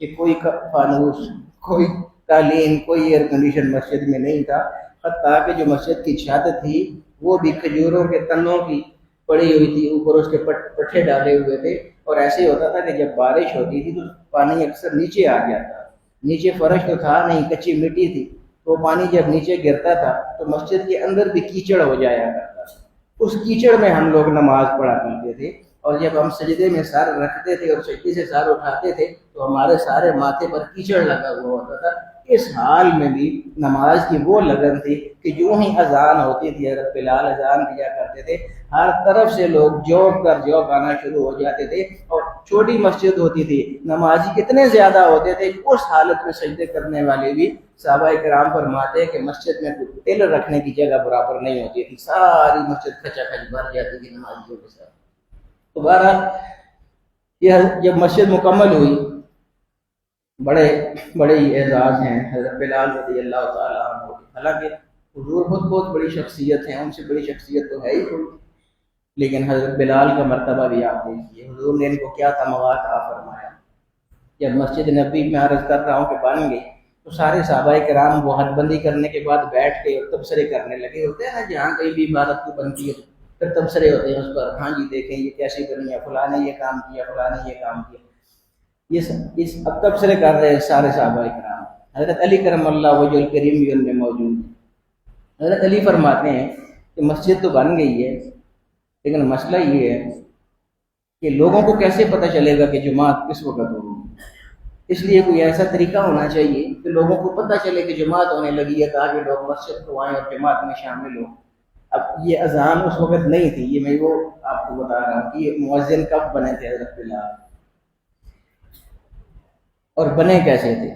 S1: کہ کوئی فانوس، کوئی قالین، کوئی ایئر کنڈیشن مسجد میں نہیں تھا، حتیٰ کہ جو مسجد کی چھت تھی وہ بھی کھجوروں کے تنوں کی پڑی ہوئی تھی، اوپر اس کے پٹھے ڈالے ہوئے تھے. اور ایسے ہوتا تھا کہ جب بارش ہوتی تھی تو پانی اکثر نیچے آ گیا تھا، نیچے فرش تو تھا نہیں، کچی مٹی تھی، تو پانی جب نیچے گرتا تھا تو مسجد کے اندر بھی کیچڑ ہو جایا کرتا تھا. اس کیچڑ میں ہم لوگ نماز پڑھا کرتے تھے، اور جب ہم سجدے میں سر رکھتے تھے اور سجدے سے سر اٹھاتے تھے تو ہمارے سارے ماتھے پر کیچڑ لگا ہوا ہوتا تھا. اس حال میں بھی نماز کی وہ لگن تھی کہ جو ہی اذان ہوتی تھی، حضرت بلال اذان دیا کرتے تھے، ہر طرف سے لوگ جوک کر جوک آنا شروع ہو جاتے تھے. اور چھوٹی مسجد ہوتی تھی، نمازی اتنے زیادہ ہوتے تھے، اس حالت میں سجدے کرنے والے بھی صحابہ کرام فرماتے ہیں کہ مسجد میں تل رکھنے کی جگہ برابر نہیں ہوتی تھی، ساری مسجد کھچا کھچ بھر جاتی تھی نمازیوں کے ساتھ. تو بہرحال یہ جب مسجد مکمل ہوئی، بڑے بڑے اعزاز ہیں حضرت بلال رضی اللہ تعالیٰ عنہ. حالانکہ حضور خود بہت بڑی شخصیت ہیں، ان سے بڑی شخصیت تو ہے ہی کوئی، لیکن حضرت بلال کا مرتبہ بھی آپ دیکھیے. حضور نے ان کو کیا تمغہ عطا فرمایا. جب مسجد نبی میں عرض کر رہا ہوں کہ بن گئی تو سارے صحابہ کرام وہ حد بندی کرنے کے بعد بیٹھ کے تبصرے کرنے لگے. ہوتے ہیں نا جہاں کہیں بھی عبادت کو بنتی ہے پھر تبصرے ہوتے ہیں اس پر، ہاں جی دیکھیں یہ کیسی بنی ہے، فلاں نے یہ کام کیا، فلاں نے یہ کام کیا. اس اب تبصرے کر رہے ہیں سارے صحابہ کرام. حضرت علی کرم اللہ وجہ الکریم بھی ان میں موجود ہیں. حضرت علی فرماتے ہیں کہ مسجد تو بن گئی ہے، لیکن مسئلہ یہ ہے کہ لوگوں کو کیسے پتہ چلے گا کہ جماعت کس وقت ہوگی. اس لیے کوئی ایسا طریقہ ہونا چاہیے کہ لوگوں کو پتہ چلے کہ جماعت ہونے لگی ہے، تاکہ لوگ مسجد کو آئیں اور جماعت میں شامل ہوں. اب یہ اذان اس وقت نہیں تھی، یہ میں وہ آپ کو بتا رہا ہوں کہ یہ مؤذن کب بنے تھے حضرت بلال، اور بنے کیسے تھے.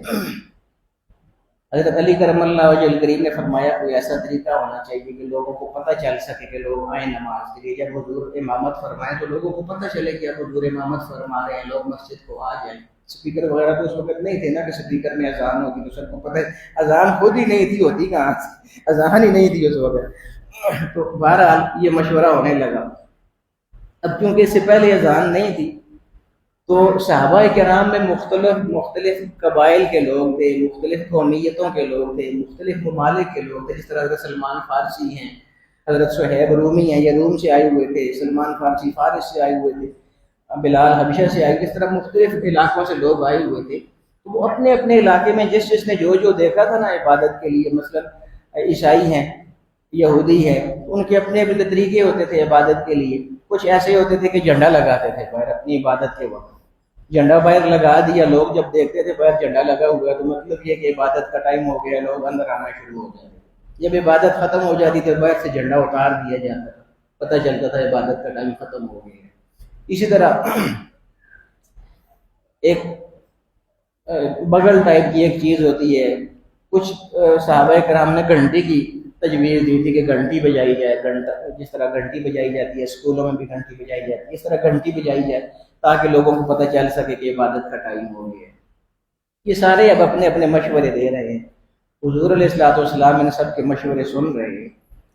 S1: حضرت علی کرم اللہ وجہ الکریم نے فرمایا کوئی ایسا طریقہ ہونا چاہیے کہ لوگوں کو پتہ چل سکے کہ لوگ آئیں نماز کے لیے. جب حضور امامت فرمائیں تو لوگوں کو پتہ چلے کہ اب حضور امامت فرما رہے ہیں، لوگ مسجد کو آ جائیں. اسپیکر وغیرہ تو اس وقت نہیں تھے نا کہ اسپیکر میں اذان ہوتی تو سب کو پتہ ہے. اذان خود ہی نہیں تھی، ہوتی کہاں سے، اذان ہی نہیں تھی اس وقت. تو بہرحال یہ مشورہ ہونے لگا. اب کیونکہ اس سے پہلے اذان نہیں تھی تو صحابہ کرام میں مختلف قبائل کے لوگ تھے، مختلف قومیتوں کے لوگ تھے، مختلف ممالک کے لوگ تھے. جس طرح حضرت سلمان فارسی ہیں، حضرت صہیب رومی ہیں، یہ روم سے آئے ہوئے تھے. سلمان فارسی فارس سے آئے ہوئے تھے، بلال حبشہ سے آئے. اس طرح مختلف علاقوں سے لوگ آئے ہوئے تھے. تو وہ اپنے اپنے علاقے میں جس نے جو دیکھا تھا نا عبادت کے لیے، مثلا عیسائی ہیں، یہودی ہیں، ان کے اپنے اپنے طریقے ہوتے تھے عبادت کے لیے. کچھ ایسے ہوتے تھے کہ جھنڈا لگاتے تھے باہر اپنی عبادت کے وقت، جھنڈا باہر لگا دیا. لوگ جب دیکھتے تھے باہر جھنڈا لگا ہوا ہے تو مطلب یہ کہ عبادت کا ٹائم ہو گیا، لوگ اندر آنا شروع ہو جاتے. جب عبادت ختم ہو جاتی تو باہر سے جھنڈا اتار دیا جاتا تھا، پتہ چلتا تھا عبادت کا ٹائم ختم ہو گیا. اسی طرح ایک بغل ٹائپ کی ایک چیز ہوتی ہے. کچھ صحابہ کرام نے گھنٹی کی تجویز دی تھی کہ گھنٹی بجائی جائے. گھنٹہ جس طرح گھنٹی بجائی جاتی ہے، اسکولوں میں بھی گھنٹی بجائی جاتی ہے، اس طرح گھنٹی بجائی جائے تاکہ لوگوں کو پتہ چل سکے کہ عبادت کا ٹائم ہو گیا. یہ سارے اب اپنے اپنے مشورے دے رہے ہیں. حضور علیہ الصلوۃ والسلام ان سب کے مشورے سن رہے ہیں،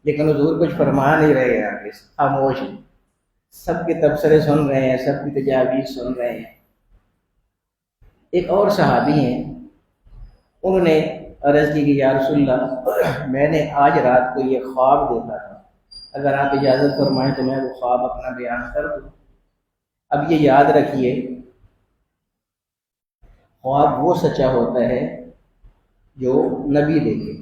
S1: لیکن حضور کچھ فرما نہیں رہے ہیں، آگے خاموش ہیں. سب کے تبصرے سن رہے ہیں، سب کی تجاویز سن رہے ہیں. ایک اور صحابی ہیں، انہوں نے عرض کی کہ یا رسول اللہ، میں نے آج رات کو یہ خواب دیکھا تھا، اگر آپ اجازت فرمائیں تو میں وہ خواب اپنا بیان کر دوں. اب یہ یاد رکھیے، خواب وہ سچا ہوتا ہے جو نبی دیکھے.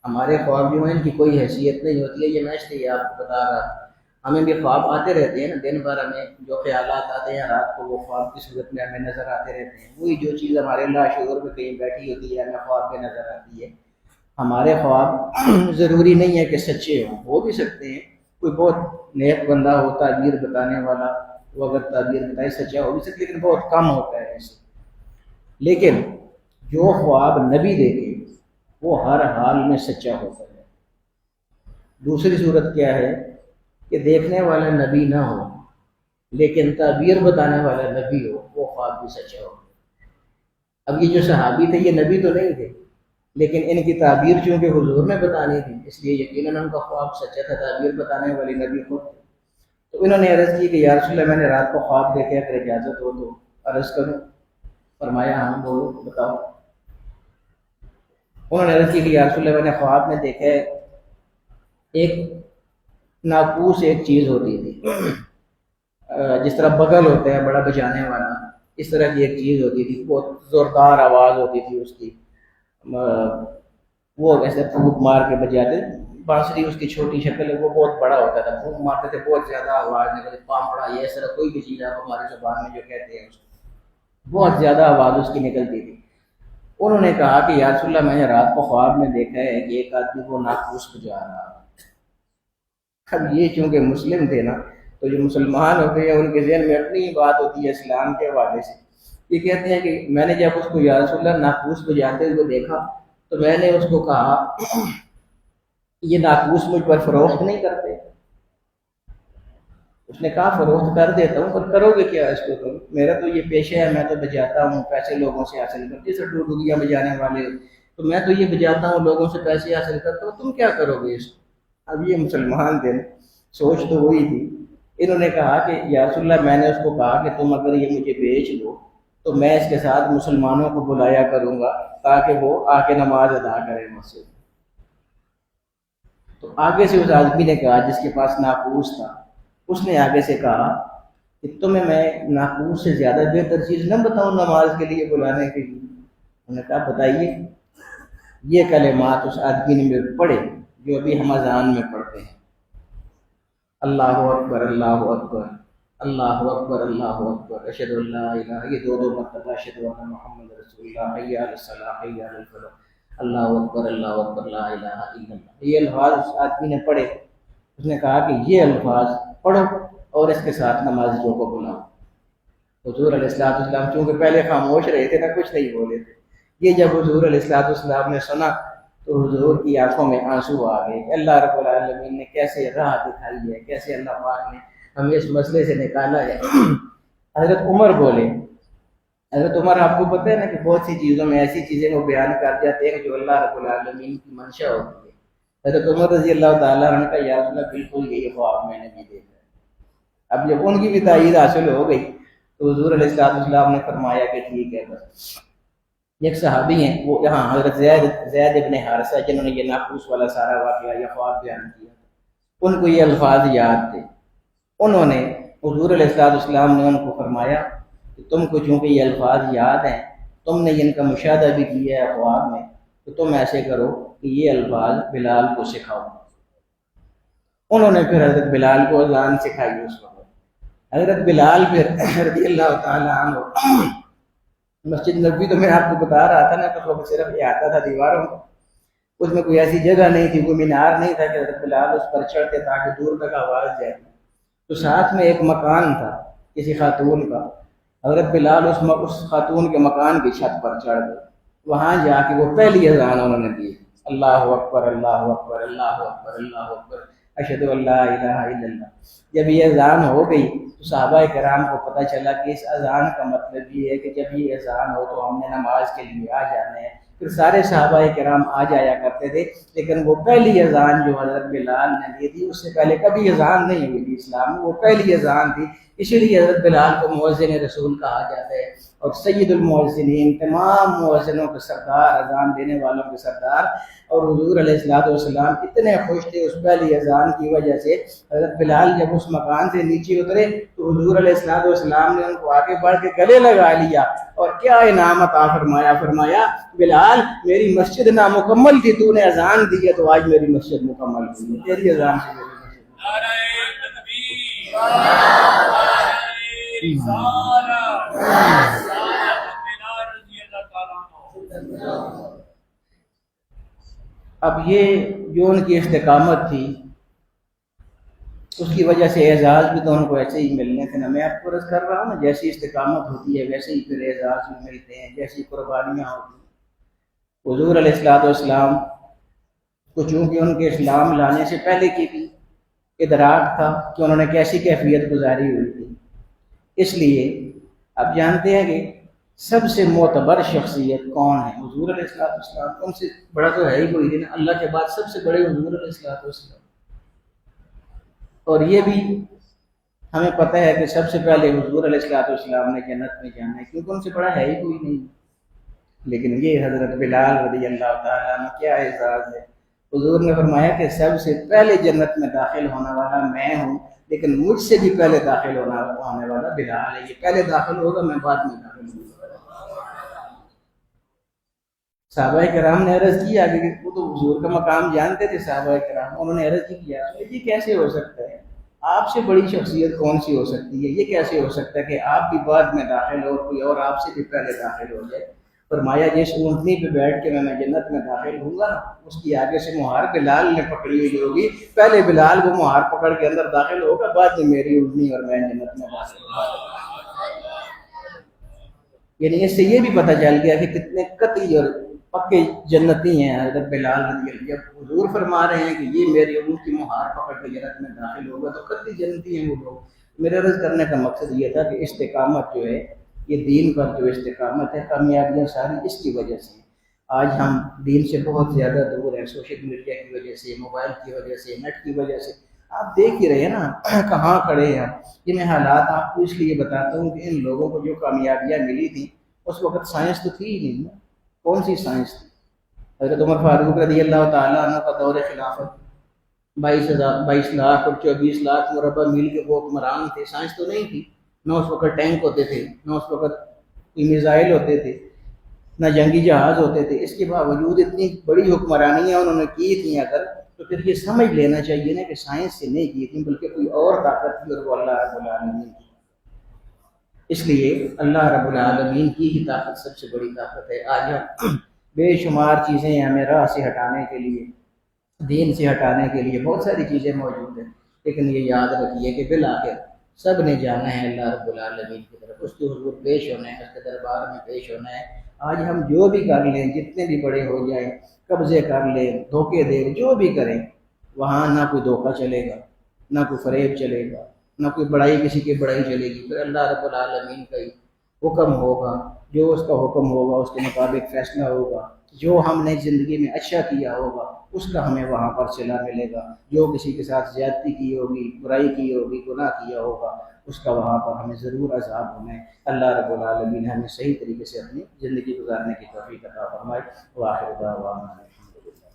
S1: ہمارے خواب جو ہیں ان کی کوئی حیثیت نہیں ہوتی ہے. یہ میں اس لیے آپ کو بتا رہا تھا، ہمیں بھی خواب آتے رہتے ہیں نا، دن بھر ہمیں جو خیالات آتے ہیں رات کو وہ خواب کی صورت میں ہمیں نظر آتے رہتے ہیں. وہی جو چیز ہمارے لاشعور میں کہیں بیٹھی ہوتی ہے ہمیں خواب میں نظر آتی ہے. ہمارے خواب ضروری نہیں ہے کہ سچے ہوں، ہو بھی سکتے ہیں. کوئی بہت نیک بندہ ہو، تعبیر بتانے والا، وہ اگر تعبیر بتائے سچا ہو بھی سکتا، لیکن بہت کم ہوتا ہے ایسے. لیکن جو خواب نبی دیکھے وہ ہر حال میں سچا ہوتا ہے. دوسری صورت کیا ہے کہ دیکھنے والا نبی نہ ہو لیکن تعبیر بتانے والا نبی ہو، وہ خواب بھی سچا ہو. اب یہ جو صحابی تھے یہ نبی تو نہیں تھے، لیکن ان کی تعبیر چونکہ حضور نے بتانی تھی اس لیے یقیناً ان کا خواب سچا تھا. تعبیر بتانے والی نبی خود. تو انہوں نے عرض کی کہ یا رسول اللہ میں نے رات کو خواب دیکھے، اگر اجازت ہو تو عرض کروں؟ فرمایا ہاں بولو بتاؤ۔ انہوں نے عرض کی کہ یا رسول اللہ میں نے خواب میں دیکھا ہے ایک ناقوس ایک چیز ہوتی تھی، جس طرح بغل ہوتا ہے بڑا بجانے والا، اس طرح کی ایک چیز ہوتی تھی، بہت زوردار آواز ہوتی تھی اس کی، وہ ایسے پھونک مار کے بجاتے، بانسری اس کی چھوٹی شکل ہے، وہ بہت بڑا ہوتا تھا، پھونک مارتے تھے بہت زیادہ آواز نکلتی، پامپڑا یہ اس طرح کوئی بھی چیز آپ ہماری زبان میں جو کہتے ہیں اس کو، بہت زیادہ آواز اس کی نکلتی تھی۔ انہوں نے کہا کہ یا رسول اللہ میں نے رات کو خواب میں دیکھا ہے کہ ایک آدمی کو ناقوس بجا رہا۔ اب یہ چونکہ مسلم تھے نا، تو جو مسلمان ہوتے ہیں ان کے ذہن میں اپنی ہی بات ہوتی ہے اسلام کے حوالے سے، یہ کہتے ہیں کہ میں نے جب اس کو یا رسول اللہ ناقوس بجاتے ہوئے دیکھا تو میں نے اس کو کہا یہ ناقوس مجھ پر فروخت نہیں کرتے؟ اس نے کہا فروخت کر دیتا ہوں، پر کرو گے کیا اس کو تم؟ میرا تو یہ پیشہ ہے، میں تو بجاتا ہوں، پیسے لوگوں سے حاصل کرتی، جیسے ڈوڈوگیاں بجانے والے، تو میں تو یہ بجاتا ہوں، لوگوں سے پیسے حاصل کرتا ہوں، تم کیا کرو گے اس کو؟ اب یہ مسلمان تھے، سوچ تو وہی تھی۔ انہوں نے کہا کہ یا رسول اللہ میں نے اس کو کہا کہ تم اگر یہ مجھے بیچ دو تو میں اس کے ساتھ مسلمانوں کو بلایا کروں گا تاکہ وہ آ کے نماز ادا کریں مسجد۔ تو آگے سے اس آدمی نے کہا جس کے پاس ناقوس تھا، اس نے آگے سے کہا کہ تمہیں میں ناقوس سے زیادہ بہتر چیز نہ بتاؤں نماز کے لیے بلانے کے لیے؟ انہوں نے کہا بتائیے۔ یہ کلمات اس آدمی نے پڑھے جو ابھی ہم اذان میں پڑھتے ہیں، اللہ اکبر اللہ اکبر اللہ اکبر اللہ اکبر اشہد ان لا الہ، یہ دو مرتبہ اشہد ان محمد رسول اللہ، حی علی الصلاۃ حی علی الفلاح، اللہ اکبر لا الہ الا اللہ۔ یہ الفاظ اس آدمی نے پڑھے، اس نے کہا کہ یہ الفاظ پڑھو اور اس کے ساتھ نمازیوں کو بلاؤ۔ حضور علیہ السلام چونکہ پہلے خاموش رہے تھے نا، کچھ نہیں بولے تھے، یہ جب حضور علیہ السلام نے سنا تو حضور کی آنکھوں میں آنسو آ گئے کہ اللہ رب العالمین نے کیسے راہ دکھائی ہے، کیسے اللہ پاک نے ہمیں اس مسئلے سے نکالا ہے۔ حضرت عمر بولے، حضرت عمر آپ کو پتہ ہے نا کہ بہت سی چیزوں میں ایسی چیزیں وہ بیان کر جاتے ہیں جو اللہ رب العالمین کی منشا ہوتی ہے۔ حضرت عمر رضی اللہ تعالیٰ عنہ کا یا رسول اللہ بالکل یہی خواب میں نے بھی دیکھا ہے۔ اب جب ان کی بھی تائید حاصل ہو گئی تو حضور علیہ السلام نے فرمایا کہ ٹھیک ہے بس۔ ایک صحابی ہیں وہ یہاں حضرت زید ابن حارثہ جنہوں نے یہ ناقوس والا سارا واقعہ یا خواب بیان کیا، ان کو یہ الفاظ یاد تھے۔ انہوں نے حضور علیہ السلام نے ان کو فرمایا کہ تم کو چونکہ یہ الفاظ یاد ہیں، تم نے ان کا مشاہدہ بھی کیا ہے خواب میں، تو تم ایسے کرو کہ یہ الفاظ بلال کو سکھاؤ۔ انہوں نے پھر حضرت بلال کو اذان سکھائی۔ اس وقت حضرت بلال پھر رضی اللہ تعالیٰ عنہ، مسجد نبوی تو میں آپ کو بتا رہا تھا نا، تو صرف یہ آتا تھا دیواروں کو، اس میں کوئی ایسی جگہ نہیں تھی، کوئی مینار نہیں تھا کہ حضرت بلال اس پر چڑھتے تاکہ دور تک آواز جائے۔ تو ساتھ میں ایک مکان تھا کسی خاتون کا، حضرت بلال اس خاتون کے مکان کی چھت پر چڑھ گئے، وہاں جا کے وہ پہلی اذان انہوں نے دی، اللہ اکبر اللہ اکبر اللہ اکبر اللہ اکبر اشہد ان لا الہ الا اللہ۔ جب یہ اذان ہو گئی تو صحابہ کرام کو پتہ چلا کہ اس اذان کا مطلب یہ ہے کہ جب یہ اذان ہو تو ہم نے نماز کے لیے آ جانا ہے۔ پھر سارے صحابہ کرام آ جایا کرتے تھے، لیکن وہ پہلی اذان جو حضرت بلال نے دی تھی، اس سے پہلے کبھی اذان نہیں ہوئی تھی اسلام میں، وہ پہلی اذان تھی، اسی لیے حضرت بلال کو مؤذن رسول کہا جاتا ہے، اور سید المؤذنین، تمام مؤذنوں کے سردار، اذان دینے والوں کے سردار۔ اور حضور علیہ السلام اتنے خوش تھے اس پہلی اذان کی وجہ سے، حضرت بلال جب اس مکان سے نیچے اترے تو حضور علیہ السلام نے ان کو آگے بڑھ کے گلے لگا لیا اور کیا انعام عطا فرمایا، فرمایا بلال میری مسجد نامکمل تھی، تو نے اذان دی ہے تو آج میری مسجد مکمل ہوئی ہے، تیری اذان سے میری مسجد۔ نعرہ تکبیر، اب یہ جو ان کی استقامت تھی اس کی وجہ سے اعزاز بھی تو ان کو ایسے ہی ملنے تھے نا، میں آپ کو عرض کر رہا ہوں نا، جیسی استقامت ہوتی ہے ویسے ہی پھر اعزاز بھی ملتے ہیں، جیسی قربانیاں ہوتی ہیں۔ حضور علیہ السلام کو چونکہ ان کے اسلام لانے سے پہلے کی بھی ادراک تھا کہ انہوں نے کیسی کیفیت گزاری ہوئی تھی، اس لیے آپ جانتے ہیں کہ سب سے معتبر شخصیت کون ہے؟ حضور علیہ السلام، ان سے بڑا تو ہے ہی کوئی نہیں، اللہ کے بعد سب سے بڑے حضور علیہ السلام۔ اور یہ بھی ہمیں پتہ ہے کہ سب سے پہلے حضور علیہ السلام نے جنت میں جانا ہے، کیونکہ ان سے بڑا ہے ہی کوئی نہیں۔ لیکن یہ حضرت بلال رضی اللہ تعالیٰ عنہ کیا اعزاز ہے، حضور نے فرمایا کہ سب سے پہلے جنت میں داخل ہونے والا میں ہوں، لیکن مجھ سے بھی پہلے داخل ہونے والا بلال ہے، یہ پہلے داخل ہوگا، میں بعد میں داخل ہوں گا۔ صحابہ کرام نے عرض کی آگے کہ وہ تو حضور کا مقام جانتے تھے، صحابہ کرام انہوں نے عرض کیا یہ کیسے ہو سکتا ہے، آپ سے بڑی شخصیت کون سی ہو سکتی ہے، یہ کیسے ہو سکتا ہے کہ آپ بھی بعد میں داخل ہو، کوئی اور آپ سے بھی پہلے داخل ہو جائے۔ فرمایا جس اونٹنی پہ بیٹھ کے میں جنت میں داخل ہوں گا نا، اس کی آگے سے مہار بلال نے پکڑی ہوئی ہوگی، پہلے بلال وہ مہار پکڑ کے اندر داخل ہوگا، بعد میں میری اونٹنی اور میں جنت میں داخل ہوں گا۔ یعنی اس سے یہ بھی پتہ چل گیا کہ کتنے قطعی اور پکے جنتی ہیں حضرت بلال رضی اللہ۔ جب حضور فرما رہے ہیں کہ یہ میری اونٹ کی مہار پکڑ کے جنت میں داخل ہوگا تو قطعی جنتی ہیں وہ لوگ۔ میرے عرض کرنے کا مقصد یہ تھا کہ استقامت جو ہے، یہ دین پر جو استقامت ہے، کامیابیاں ساری اس کی وجہ سے ہیں۔ آج ہم دین سے بہت زیادہ دور ہیں، سوشل میڈیا کی وجہ سے، موبائل کی وجہ سے، نیٹ کی وجہ سے۔ آپ دیکھ ہی رہے ہیں نا کہاں کھڑے ہیں۔ یہ میں حالات آپ کو اس لیے بتاتا ہوں کہ ان لوگوں کو جو کامیابیاں ملی تھیں اس وقت سائنس تو تھی ہی نہیں نا، کون سی سائنس تھی؟ حضرت عمر فاروق رضی اللہ تعالیٰ عنہ کا دور خلافت 22 لاکھ اور 24 لاکھ مربع میل کے وہ حکمران تھے، سائنس تو نہیں تھی، نہ اس وقت ٹینک ہوتے تھے، نہ اس وقت کوئی میزائل ہوتے تھے، نہ جنگی جہاز ہوتے تھے۔ اس کے باوجود اتنی بڑی حکمرانیاں انہوں نے کی تھیں اگر، تو پھر یہ سمجھ لینا چاہیے نا کہ سائنس سے نہیں کی تھیں بلکہ کوئی اور طاقت تھی، اور وہ اللہ رب العالمین کی۔ اس لیے اللہ رب العالمین کی ہی طاقت سب سے بڑی طاقت ہے۔ آج ہم بے شمار چیزیں ہمیں راہ سے ہٹانے کے لیے، دین سے ہٹانے کے لیے بہت ساری چیزیں موجود ہیں، لیکن یہ یاد رکھیے کہ بالآخر سب نے جانا ہے اللہ رب العالمین کی طرف، اس کے حضور پیش ہونا ہے، اس کے دربار میں پیش ہونا ہے۔ آج ہم جو بھی کر لیں، جتنے بھی بڑے ہو جائیں، قبضے کر لیں، دھوکے دیں، جو بھی کریں، وہاں نہ کوئی دھوکہ چلے گا، نہ کوئی فریب چلے گا، نہ کوئی بڑائی کسی کی بڑائی چلے گی۔ پھر اللہ رب العالمین کا ہی حکم ہوگا، جو اس کا حکم ہوگا اس کے مطابق فیصلہ ہوگا، جو ہم نے زندگی میں اچھا کیا ہوگا اس کا ہمیں وہاں پر صلہ ملے گا، جو کسی کے ساتھ زیادتی کی ہوگی، برائی کی ہوگی، گناہ کیا ہوگا، اس کا وہاں پر ہمیں ضرور عذاب ہونا ہے۔ اللہ رب العالمین ہمیں صحیح طریقے سے اپنی زندگی گزارنے کی توفیق عطا فرمائے۔ وآخر دعوانا الحمدللہ۔